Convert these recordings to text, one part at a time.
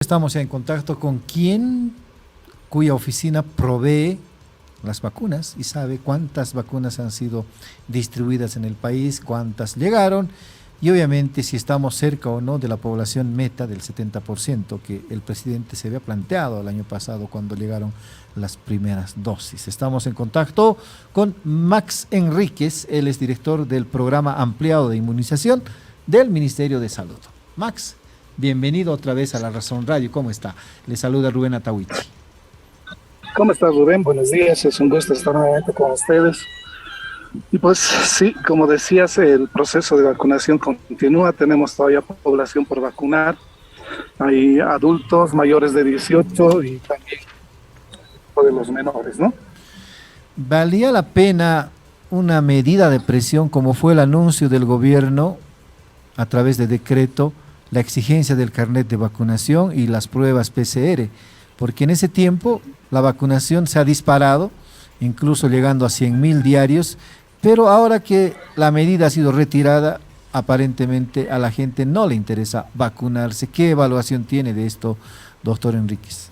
Estamos en contacto con quien cuya oficina provee las vacunas y sabe cuántas vacunas han sido distribuidas en el país, cuántas llegaron y obviamente si estamos cerca o no de la población meta del 70% que el presidente se había planteado el año pasado cuando llegaron las primeras dosis. Estamos en contacto con Max Enríquez, él es director del programa ampliado de inmunización del Ministerio de Salud. Max, bienvenido otra vez a La Razón Radio. ¿Cómo está? Le saluda Rubén Atahuichi. ¿Cómo estás, Rubén? Buenos días, es un gusto estar nuevamente con ustedes. Y pues sí, como decías, el proceso de vacunación continúa, tenemos todavía población por vacunar, hay adultos mayores de 18 y también de los menores, ¿no? ¿Valía la pena una medida de presión como fue el anuncio del gobierno a través de decreto, la exigencia del carnet de vacunación y las pruebas PCR? Porque en ese tiempo la vacunación se ha disparado, incluso llegando a 100.000 diarios, pero ahora que la medida ha sido retirada, aparentemente a la gente no le interesa vacunarse. ¿Qué evaluación tiene de esto, doctor Enríquez?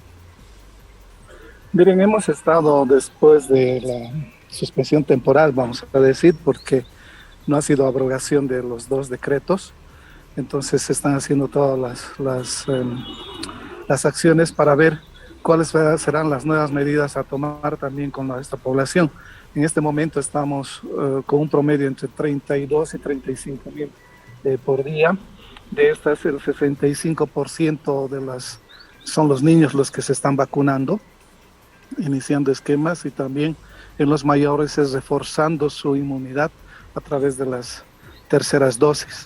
Miren, hemos estado después de la suspensión temporal, vamos a decir, porque no ha sido abrogación de los dos decretos, entonces se están haciendo todas las acciones para ver cuáles serán las nuevas medidas a tomar también con esta población. En este momento estamos con un promedio entre 32 y 35 mil por día. De estas, el 65% son los niños los que se están vacunando, iniciando esquemas, y también en los mayores es reforzando su inmunidad a través de las terceras dosis.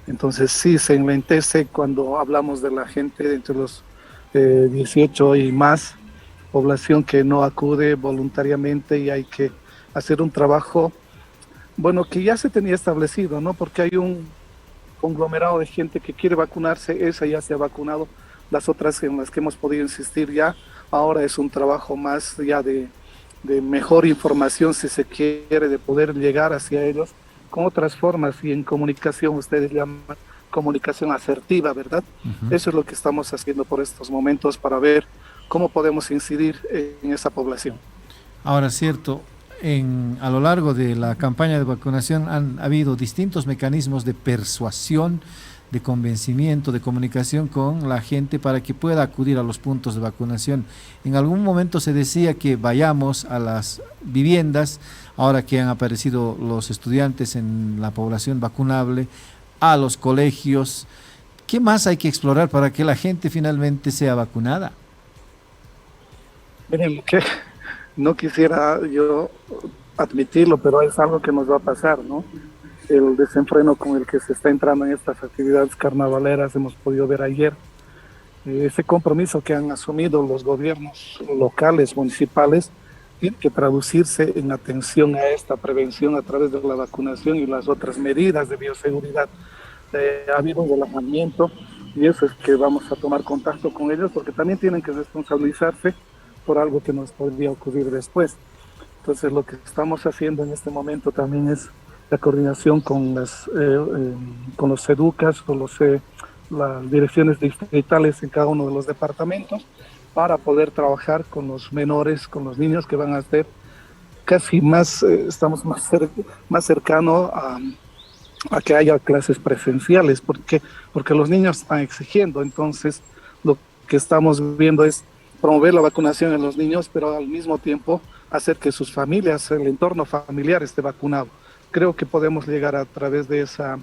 Entonces sí se enlentece cuando hablamos de la gente entre los 18 y más, población que no acude voluntariamente, y hay que hacer un trabajo, bueno, que ya se tenía establecido, ¿no? Porque hay un conglomerado de gente que quiere vacunarse, esa ya se ha vacunado, las otras en las que hemos podido insistir ya, ahora es un trabajo más ya de mejor información, si se quiere, de poder llegar hacia ellos con otras formas, y en comunicación, ustedes llaman comunicación asertiva, ¿verdad? Eso es lo que estamos haciendo por estos momentos para ver cómo podemos incidir en esa población. Ahora, cierto, a lo largo de la campaña de vacunación han habido distintos mecanismos de persuasión, de convencimiento, de comunicación con la gente para que pueda acudir a los puntos de vacunación. En algún momento se decía que vayamos a las viviendas, ahora que han aparecido los estudiantes en la población vacunable, a los colegios. ¿Qué más hay que explorar para que la gente finalmente sea vacunada? Miren, que no quisiera yo admitirlo, pero es algo que nos va a pasar, ¿no? El desenfreno con el que se está entrando en estas actividades carnavaleras, hemos podido ver ayer, ese compromiso que han asumido los gobiernos locales, municipales, tiene que traducirse en atención a esta prevención a través de la vacunación y las otras medidas de bioseguridad. Ha habido un relajamiento, y eso es que vamos a tomar contacto con ellos, porque también tienen que responsabilizarse por algo que nos podría ocurrir después. Entonces lo que estamos haciendo en este momento también es la coordinación con los educas, con las direcciones distritales en cada uno de los departamentos, para poder trabajar con los menores, con los niños que van a ser casi más, estamos más cercanos a que haya clases presenciales, porque los niños están exigiendo. Entonces lo que estamos viendo es promover la vacunación en los niños, pero al mismo tiempo hacer que sus familias, el entorno familiar esté vacunado. Creo que podemos llegar a través de esta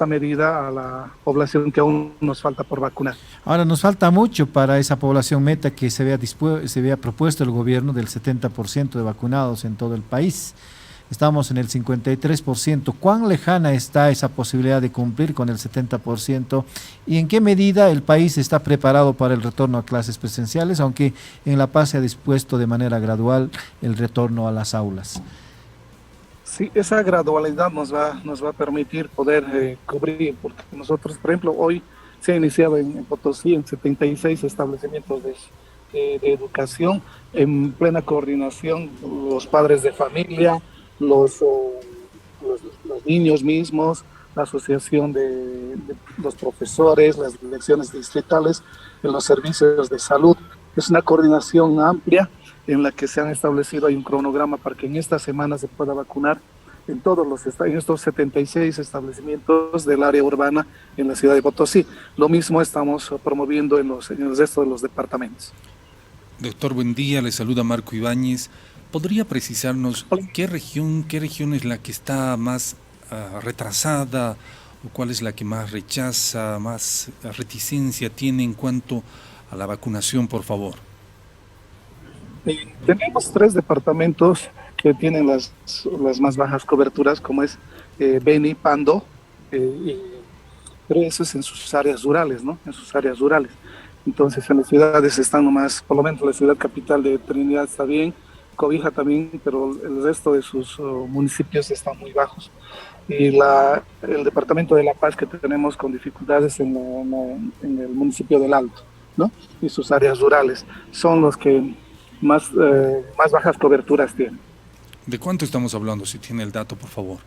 medida a la población que aún nos falta por vacunar. Ahora nos falta mucho para esa población meta que se había propuesto el gobierno del 70% de vacunados en todo el país. Estamos en el 53%. ¿Cuán lejana está esa posibilidad de cumplir con el 70%? ¿Y en qué medida el país está preparado para el retorno a clases presenciales, aunque en La Paz se ha dispuesto de manera gradual el retorno a las aulas? Sí, esa gradualidad nos va a permitir poder cubrir, porque nosotros, por ejemplo, hoy se ha iniciado en Potosí en 76 establecimientos de educación, en plena coordinación, los padres de familia, los niños mismos, la asociación de los profesores, las direcciones distritales en los servicios de salud. Es una coordinación amplia en la que se han establecido, hay un cronograma para que en esta semana se pueda vacunar en en estos 76 establecimientos del área urbana en la ciudad de Potosí. Lo mismo estamos promoviendo en el resto de los departamentos. Doctor, buen día, le saluda Marco Ibáñez. ¿Podría precisarnos qué región es la que está más retrasada o cuál es la que más rechaza, más reticencia tiene en cuanto a la vacunación, por favor? Tenemos 3 departamentos que tienen las más bajas coberturas, como es Beni, Pando, pero eso es en sus áreas rurales, ¿no? En sus áreas rurales. Entonces en las ciudades están nomás, por lo menos la ciudad capital de Trinidad está bien, Cobija también, pero el resto de sus municipios están muy bajos. Y el departamento de La Paz, que tenemos con dificultades en el municipio del Alto, ¿no? Y sus áreas rurales son los que más bajas coberturas tienen. ¿De cuánto estamos hablando, si tiene el dato, por favor?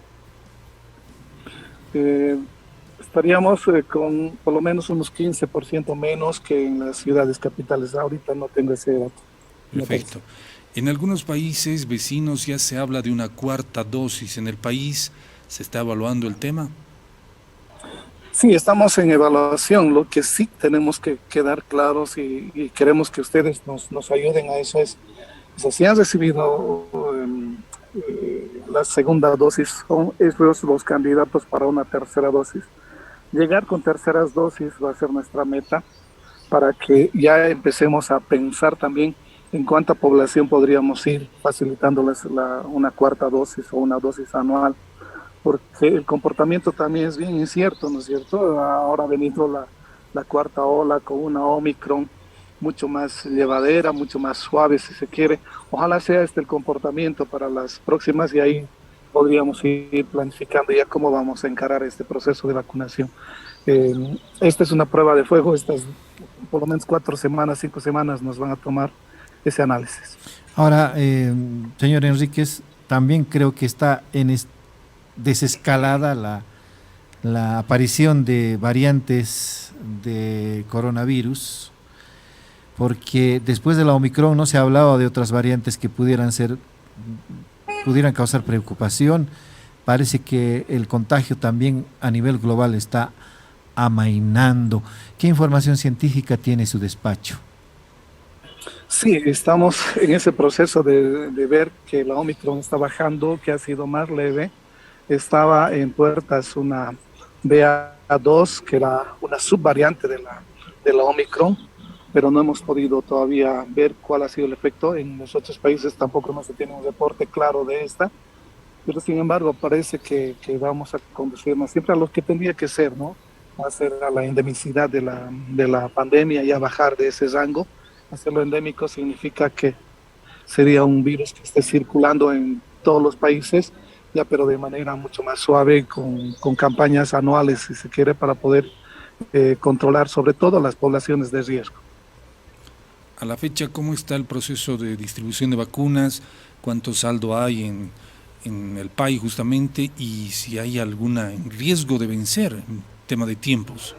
Estaríamos con por lo menos unos 15% menos que en las ciudades capitales. Ahorita no tengo ese dato. Perfecto. En algunos países vecinos ya se habla de una cuarta dosis. ¿En el país se está evaluando el tema? Sí, estamos en evaluación. Lo que sí tenemos que quedar claros y queremos que ustedes nos ayuden a eso es, si han recibido la segunda dosis, son esos los candidatos para una tercera dosis. Llegar con terceras dosis va a ser nuestra meta para que ya empecemos a pensar también en cuánta población podríamos ir facilitándoles una cuarta dosis o una dosis anual, porque el comportamiento también es bien incierto, ¿no es cierto? Ahora ha venido la cuarta ola con una Omicron mucho más llevadera, mucho más suave si se quiere. Ojalá sea este el comportamiento para las próximas y ahí podríamos ir planificando ya cómo vamos a encarar este proceso de vacunación. Esta es una prueba de fuego, estas por lo menos 4 semanas, 5 semanas nos van a tomar ese análisis. Ahora, señor Enríquez, también creo que está desescalada la aparición de variantes de coronavirus, porque después de la Omicron no se ha hablado de otras variantes que pudieran causar preocupación. Parece que el contagio también a nivel global está amainando. ¿Qué información científica tiene su despacho? Sí, estamos en ese proceso de ver que la Omicron está bajando, que ha sido más leve. Estaba en puertas una BA2, que era una subvariante de la Omicron, pero no hemos podido todavía ver cuál ha sido el efecto. En los otros países tampoco no se tiene un reporte claro de esta, pero sin embargo parece que vamos a conducirnos siempre a lo que tendría que ser, ¿no? Hacer a la endemicidad de la pandemia y a bajar de ese rango. Hacerlo endémico significa que sería un virus que esté circulando en todos los países, ya pero de manera mucho más suave, con campañas anuales, si se quiere, para poder controlar sobre todo las poblaciones de riesgo. A la fecha, ¿cómo está el proceso de distribución de vacunas? ¿Cuánto saldo hay en el país justamente? Y si hay alguna en riesgo de vencer en tema de tiempos.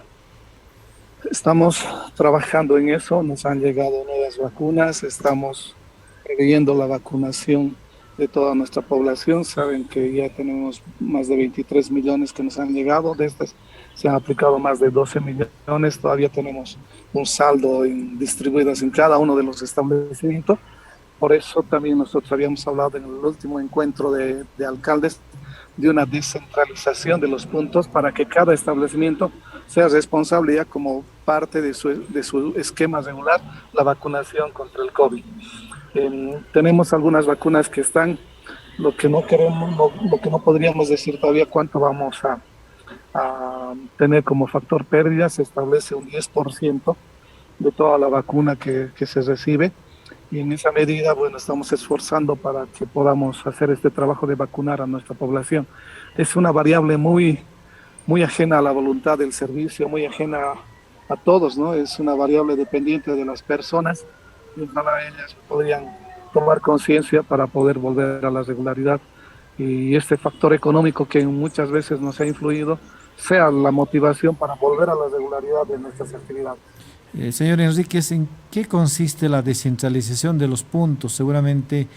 Estamos trabajando en eso, nos han llegado nuevas vacunas, estamos previendo la vacunación de toda nuestra población. Saben que ya tenemos más de 23 millones que nos han llegado, de estas se han aplicado más de 12 millones, todavía tenemos un saldo distribuidas en cada uno de los establecimientos. Por eso también nosotros habíamos hablado en el último encuentro de alcaldes de una descentralización de los puntos para que cada establecimiento sea responsable ya como parte de su esquema regular la vacunación contra el COVID. Tenemos algunas vacunas que están, lo que no podríamos decir todavía cuánto vamos a tener como factor pérdida. Se establece un 10% de toda la vacuna que se recibe, y en esa medida, bueno, estamos esforzando para que podamos hacer este trabajo de vacunar a nuestra población. Es una variable muy ajena a la voluntad del servicio, muy ajena a todos, ¿no? Es una variable dependiente de las personas, y ojalá ellas podrían tomar conciencia para poder volver a la regularidad. Y este factor económico que muchas veces nos ha influido, sea la motivación para volver a la regularidad de nuestras actividades. Señor Enríquez, ¿en qué consiste la descentralización de los puntos? Seguramente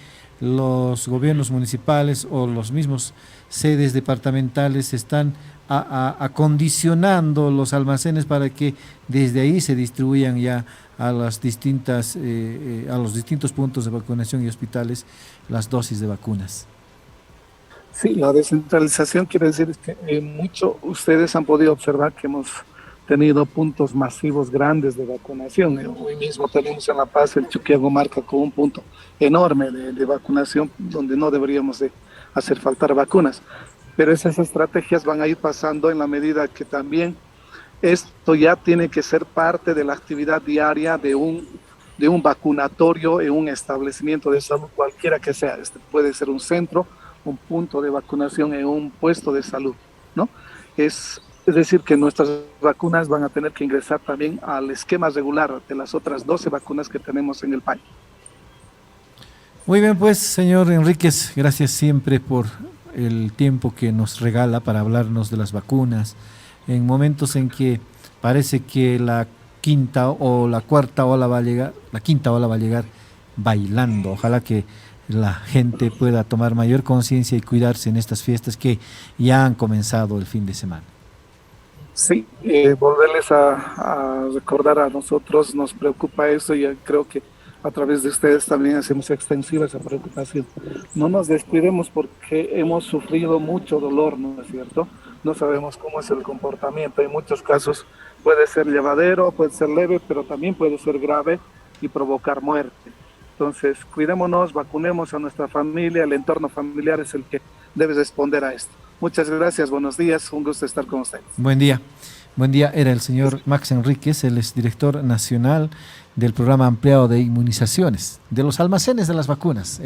los gobiernos municipales o los mismos sedes departamentales están acondicionando los almacenes para que desde ahí se distribuyan ya a las distintas, a los distintos puntos de vacunación y hospitales las dosis de vacunas. Sí, la descentralización quiere decir que mucho ustedes han podido observar que hemos tenido puntos masivos grandes de vacunación. Hoy mismo tenemos en La Paz el Chuquiagomarca con un punto enorme de vacunación donde no deberíamos de hacer faltar vacunas. Pero esas estrategias van a ir pasando en la medida que también esto ya tiene que ser parte de la actividad diaria de un vacunatorio en un establecimiento de salud, cualquiera que sea. Este puede ser un centro, un punto de vacunación en un puesto de salud, ¿no? Es decir, que nuestras vacunas van a tener que ingresar también al esquema regular de las otras 12 vacunas que tenemos en el país. Muy bien, pues, señor Enríquez, gracias siempre por el tiempo que nos regala para hablarnos de las vacunas en momentos en que parece que la quinta o la cuarta ola va a llegar, la quinta ola va a llegar bailando. Ojalá que la gente pueda tomar mayor conciencia y cuidarse en estas fiestas que ya han comenzado el fin de semana. Sí, volverles a recordar a nosotros, nos preocupa eso y creo que a través de ustedes también hacemos extensiva esa preocupación. No nos descuidemos porque hemos sufrido mucho dolor, ¿no es cierto? No sabemos cómo es el comportamiento. En muchos casos puede ser llevadero, puede ser leve, pero también puede ser grave y provocar muerte. Entonces, cuidémonos, vacunemos a nuestra familia, el entorno familiar es el que debe responder a esto. Muchas gracias, buenos días, un gusto estar con ustedes. Buen día. Buen día, era el señor Max Enríquez, él es director nacional del programa ampliado de inmunizaciones de los almacenes de las vacunas.